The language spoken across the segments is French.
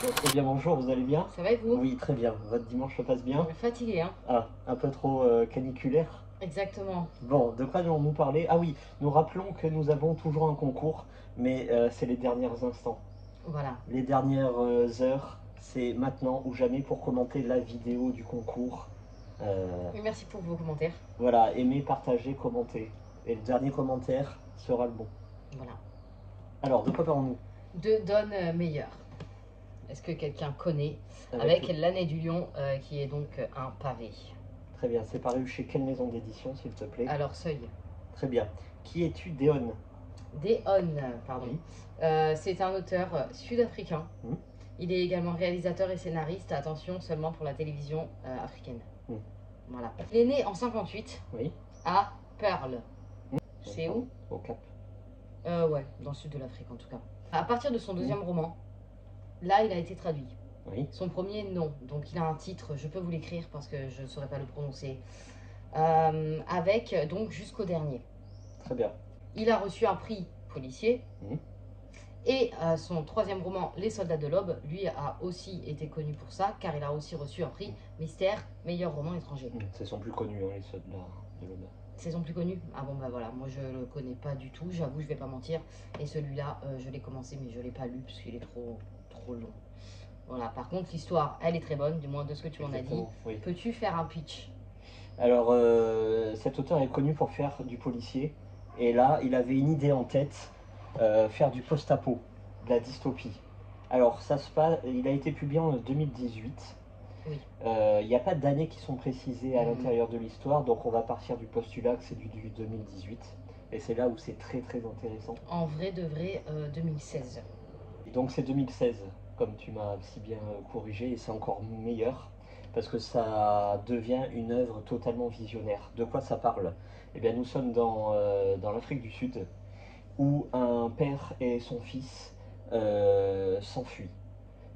Eh bien bonjour, vous allez bien? Ça va et vous? Oui, très bien. Votre dimanche se passe bien? Fatigué, hein? Ah, un peu trop caniculaire? Exactement. Bon, de quoi allons-nous parler? Ah oui, nous rappelons que nous avons toujours un concours, mais c'est les derniers instants. Voilà. Les dernières heures, c'est maintenant ou jamais pour commenter la vidéo du concours. Euh, Et merci pour vos commentaires. voilà, aimer, partager, commenter. Et le dernier commentaire sera le bon. Voilà. Alors, de quoi parlons-nous? De Don Meyer. Est-ce que quelqu'un connaît? Avec... Avec l'année du lion, qui est donc un pavé. Très bien, c'est paru chez quelle maison d'édition, s'il te plaît? Alors, seuil. Très bien. Qui es-tu, Déon? Deon, pardon. Oui. C'est un auteur sud-africain. Hmm. Il est également réalisateur et scénariste, attention, seulement pour la télévision africaine. Hmm. Voilà. Il est né en 58 Oui. à Pearl. C'est où? Au Cap. Ouais, dans le sud de l'Afrique en tout cas. À partir de son deuxième roman, là, il a été traduit. Oui. Son premier, non. Donc il a un titre, je peux vous l'écrire parce que je ne saurais pas le prononcer. Avec donc jusqu'au dernier. Très bien. Il a reçu un prix policier. Mhm. Et son troisième roman, Les Soldats de l'Aube, lui a aussi été connu pour ça, car il a aussi reçu un prix Mystère, meilleur roman étranger. C'est son plus connu, hein, les soldats de l'Aube. C'est son plus connu? Ah bon, bah voilà, moi je le connais pas du tout, j'avoue, je vais pas mentir. Et celui-là, je l'ai commencé, mais je l'ai pas lu parce qu'il est trop long. Voilà, par contre, l'histoire, elle est très bonne, du moins de ce que tu m'en as dit. Oui. Peux-tu faire un pitch? Alors, cet auteur est connu pour faire du policier. Et là, il avait une idée en tête, faire du post-apo, de la dystopie. Alors, ça se passe, il a été publié en 2018. Oui. Il n'y a pas d'années qui sont précisées à l'intérieur de l'histoire, donc on va partir du postulat que c'est du 2018. Et c'est là où c'est très très intéressant. En vrai de vrai, 2016. Et donc c'est 2016, comme tu m'as si bien corrigé, et c'est encore meilleur, parce que ça devient une œuvre totalement visionnaire. De quoi ça parle? Eh bien nous sommes dans l'Afrique du Sud, où un père et son fils s'enfuient.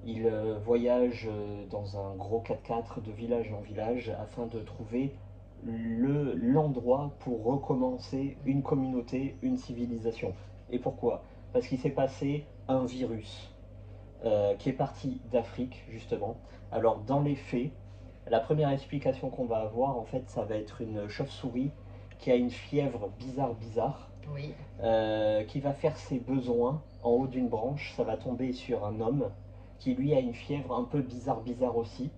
Ils voyagent dans un gros 4x4 de village en village afin de trouver l'endroit pour recommencer une communauté, une civilisation. Et pourquoi? Parce qu'il s'est passé un virus qui est parti d'Afrique, justement. Alors, dans les faits, la première explication qu'on va avoir, en fait, ça va être une chauve-souris qui a une fièvre bizarre, Oui. qui va faire ses besoins en haut d'une branche. Ça va tomber sur un homme qui, lui, a une fièvre un peu bizarre aussi.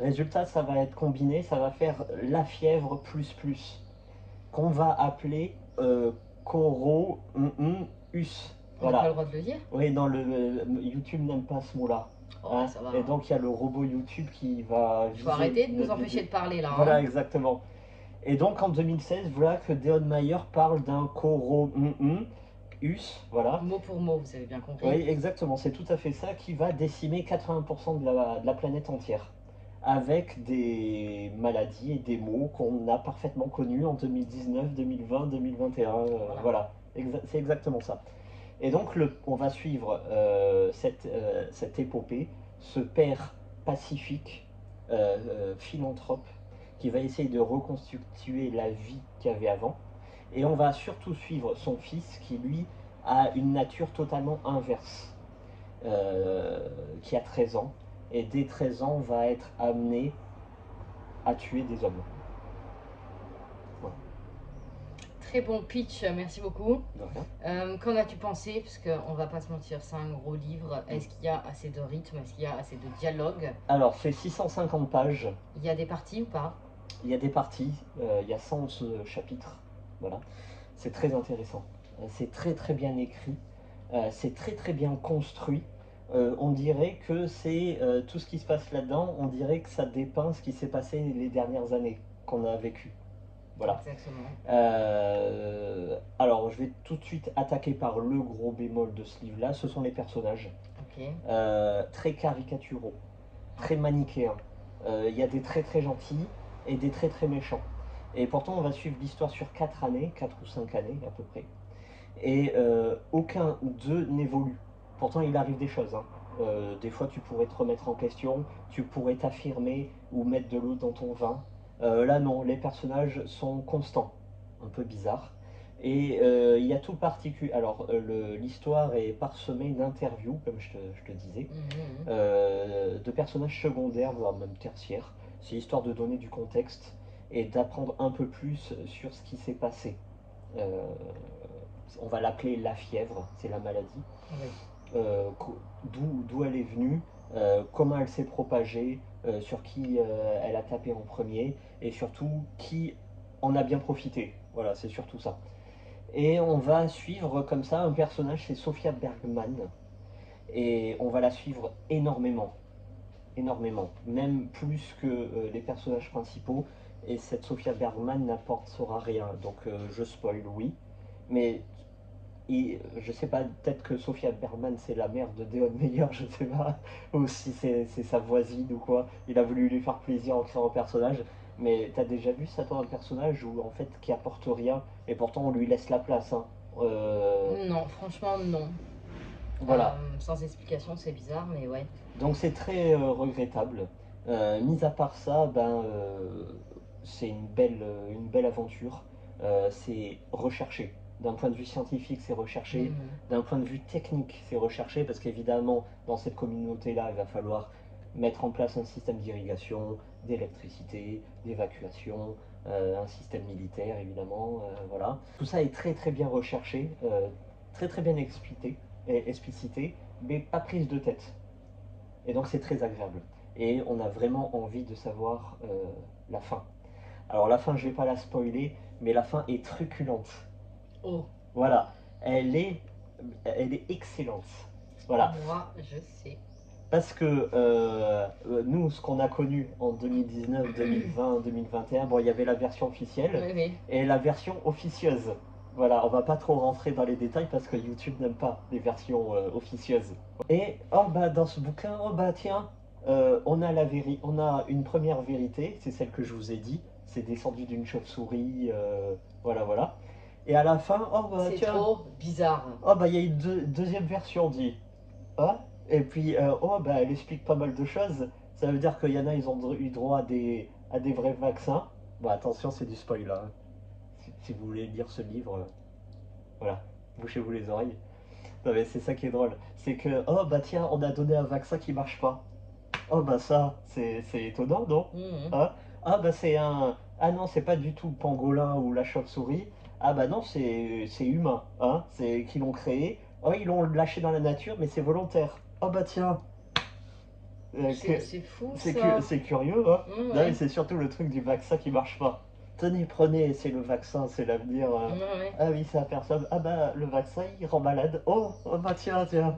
Résultat, ça va être combiné, ça va faire la fièvre qu'on va appeler Coro-us. On n'a pas Voilà. le droit de le dire? Oui, non, YouTube n'aime pas ce mot-là. Oh, Hein. ça va. Et donc il y a le robot YouTube qui va Il faut arrêter de nous empêcher de parler là. Voilà, Hein. exactement. Et donc en 2016, voilà que Deon Mayer parle d'un Coro-us, voilà. Mot pour mot, vous avez bien compris. Oui, exactement, c'est tout à fait ça qui va décimer 80% de la planète entière. Avec des maladies et des maux qu'on a parfaitement connus en 2019, 2020, 2021. Voilà, c'est exactement ça. Et donc on va suivre cette épopée, ce père pacifique, philanthrope, qui va essayer de reconstituer la vie qu'il y avait avant. Et on va surtout suivre son fils qui, lui, a une nature totalement inverse, qui a 13 ans. Et dès 13 ans, va être amené à tuer des hommes. Voilà. Très bon pitch, merci beaucoup. De rien. Qu'en as-tu pensé? Parce qu'on va pas se mentir, c'est un gros livre. Est-ce qu'il y a assez de rythme? Est-ce qu'il y a assez de dialogue? Alors, c'est 650 pages. Il y a des parties ou pas? Il y a des parties, il y a 111 chapitres. Voilà. C'est très intéressant. C'est très bien écrit. C'est très bien construit. On dirait que c'est tout ce qui se passe là-dedans, on dirait que ça dépeint ce qui s'est passé les dernières années qu'on a vécu. Voilà. Exactement. Alors, je vais tout de suite attaquer par le gros bémol de ce livre-là, ce sont les personnages. Ok. Très caricaturaux, très manichéens. Il y a des très gentils et des très méchants. Et pourtant, on va suivre l'histoire sur 4 années, 4 ou 5 années à peu près. Et aucun d'eux n'évolue. Pourtant, il arrive des choses. Hein. Des fois, tu pourrais te remettre en question, tu pourrais t'affirmer ou mettre de l'eau dans ton vin. Là, non, les personnages sont constants, un peu bizarres. Et il y a tout particulier. Alors, l'histoire est parsemée d'interviews, comme je te disais, de personnages secondaires, voire même tertiaires. C'est histoire de donner du contexte et d'apprendre un peu plus sur ce qui s'est passé. Euh, on va l'appeler la fièvre, c'est la maladie. Oui. D'où elle est venue, comment elle s'est propagée, sur qui elle a tapé en premier, et surtout qui en a bien profité. Voilà, c'est surtout ça. Et on va suivre comme ça un personnage, c'est Sophia Bergman, et on va la suivre énormément, énormément, même plus que les personnages principaux. Et cette Sophia Bergman n'apportera rien, donc je spoil, oui, mais je sais pas, peut-être que Sophia Bergman c'est la mère de Deon Meyer, je sais pas, ou si c'est sa voisine ou quoi. Il a voulu lui faire plaisir en créant un personnage, mais t'as déjà vu ça toi, un personnage où en fait qui apporte rien et pourtant on lui laisse la place, hein. Non, franchement, non. Voilà, Sans explication, c'est bizarre, mais ouais. donc c'est très regrettable. Mis à part ça, c'est une belle aventure. C'est recherché. D'un point de vue scientifique, c'est recherché. D'un point de vue technique, c'est recherché parce qu'évidemment, dans cette communauté-là, il va falloir mettre en place un système d'irrigation, d'électricité, d'évacuation, un système militaire, évidemment. Voilà. Tout ça est très très bien recherché, très très bien explicité, mais pas prise de tête. Et donc c'est très agréable. Et on a vraiment envie de savoir la fin. Alors la fin, je vais pas la spoiler, mais la fin est truculente. Oh. Voilà, elle est, elle est excellente. Voilà. Moi, je sais. Parce que nous, ce qu'on a connu en 2019, 2020, 2021, bon, il y avait la version officielle Oui. et la version officieuse. Voilà, on va pas trop rentrer dans les détails parce que YouTube n'aime pas les versions officieuses. Et oh bah dans ce bouquin, oh bah tiens, on a une première vérité, c'est celle que je vous ai dit, c'est descendu d'une chauve-souris, voilà voilà. Et à la fin, oh bah C'est tiens, trop bizarre. oh bah il y a une deuxième version dit. Ah, et puis oh bah elle explique pas mal de choses. Ça veut dire qu'il y en a, ils ont eu droit à des vrais vaccins. Bon attention, c'est du spoil là, hein. Si vous voulez lire ce livre, voilà, bouchez-vous les oreilles. Non mais c'est ça qui est drôle, c'est que oh bah tiens, on a donné un vaccin qui marche pas. Oh bah ça, c'est étonnant, non? Hein. Ah bah c'est un... Ah non, c'est pas du tout le pangolin ou la chauve-souris. Ah bah non, c'est humain, hein? C'est qu'ils l'ont créé. Oh, ils l'ont lâché dans la nature, mais c'est volontaire. Oh bah tiens, C'est fou ça. c'est curieux, hein? Non mais Ouais. c'est surtout le truc du vaccin qui marche pas. Tenez, prenez, c'est le vaccin, c'est l'avenir. Ouais. Ah oui, c'est la personne. Ah bah le vaccin, il rend malade. Oh, oh bah tiens, tiens.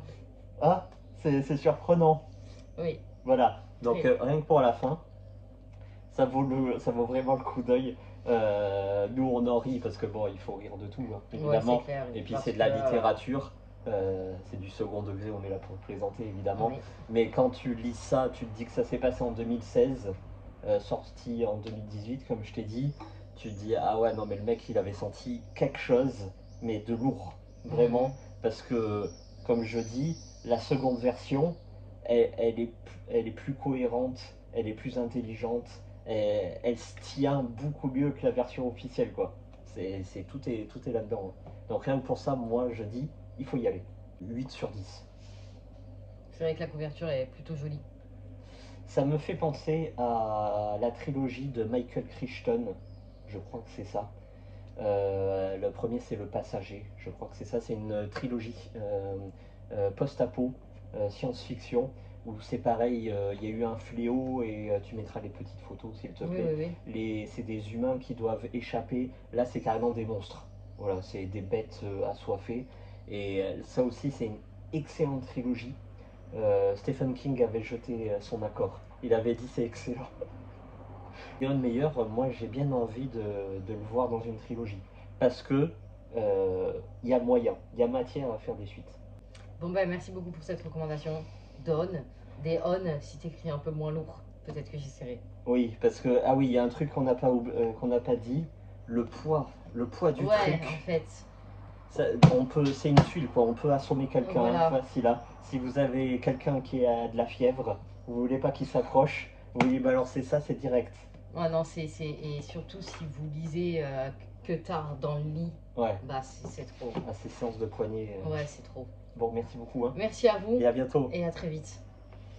Ah, c'est surprenant. Oui. Voilà, donc Oui. rien que pour la fin, ça vaut vraiment le coup d'œil. Nous, on en rit parce que bon, il faut rire de tout, hein, Ouais, évidemment. c'est clair. Et puis Parce c'est de la que, littérature, c'est du second degré, on est là pour plaisanter, évidemment. oui. Mais quand tu lis ça, tu te dis que ça s'est passé en 2016, sorti en 2018, comme je t'ai dit. Tu te dis, ah ouais, non, mais le mec, il avait senti quelque chose, mais de lourd, vraiment. Parce que, comme je dis, la seconde version, elle est plus cohérente, elle est plus intelligente, elle se tient beaucoup mieux que la version officielle, quoi. Tout est là-dedans, hein. Donc rien que pour ça, moi je dis, il faut y aller. 8 sur 10. C'est vrai que la couverture est plutôt jolie. Ça me fait penser à la trilogie de Michael Crichton, je crois que c'est ça. Le premier c'est Le Passager, je crois que c'est ça, c'est une trilogie post-apo, science-fiction, où c'est pareil, il y a eu un fléau et tu mettras les petites photos s'il te Oui, plaît. oui, oui. C'est des humains qui doivent échapper, là c'est carrément des monstres. Voilà, c'est des bêtes assoiffées. Et ça aussi c'est une excellente trilogie. Stephen King avait jeté son accord. Il avait dit c'est excellent. Iron Meyer, moi j'ai bien envie de le voir dans une trilogie. Parce que il y a moyen, il y a matière à faire des suites. Bon, bah, merci beaucoup pour cette recommandation. Dawn. Des on, si t'écris un peu moins lourd, peut-être que j'essaierai. Oui, parce que, ah oui, il y a un truc qu'on n'a pas dit, le poids du Ouais, truc. en fait. Ça, c'est une tuile, quoi. On peut assommer quelqu'un, Voilà. facile, hein. Si vous avez quelqu'un qui a de la fièvre, vous voulez pas qu'il s'accroche, vous lui balancez ça, c'est direct. Ouais, non, et surtout si vous lisez que tard dans le lit, Ouais, bah c'est trop. à ces séances de poignets. Ouais, c'est trop. Bon, merci beaucoup, hein. Merci à vous Et à bientôt. et à très vite.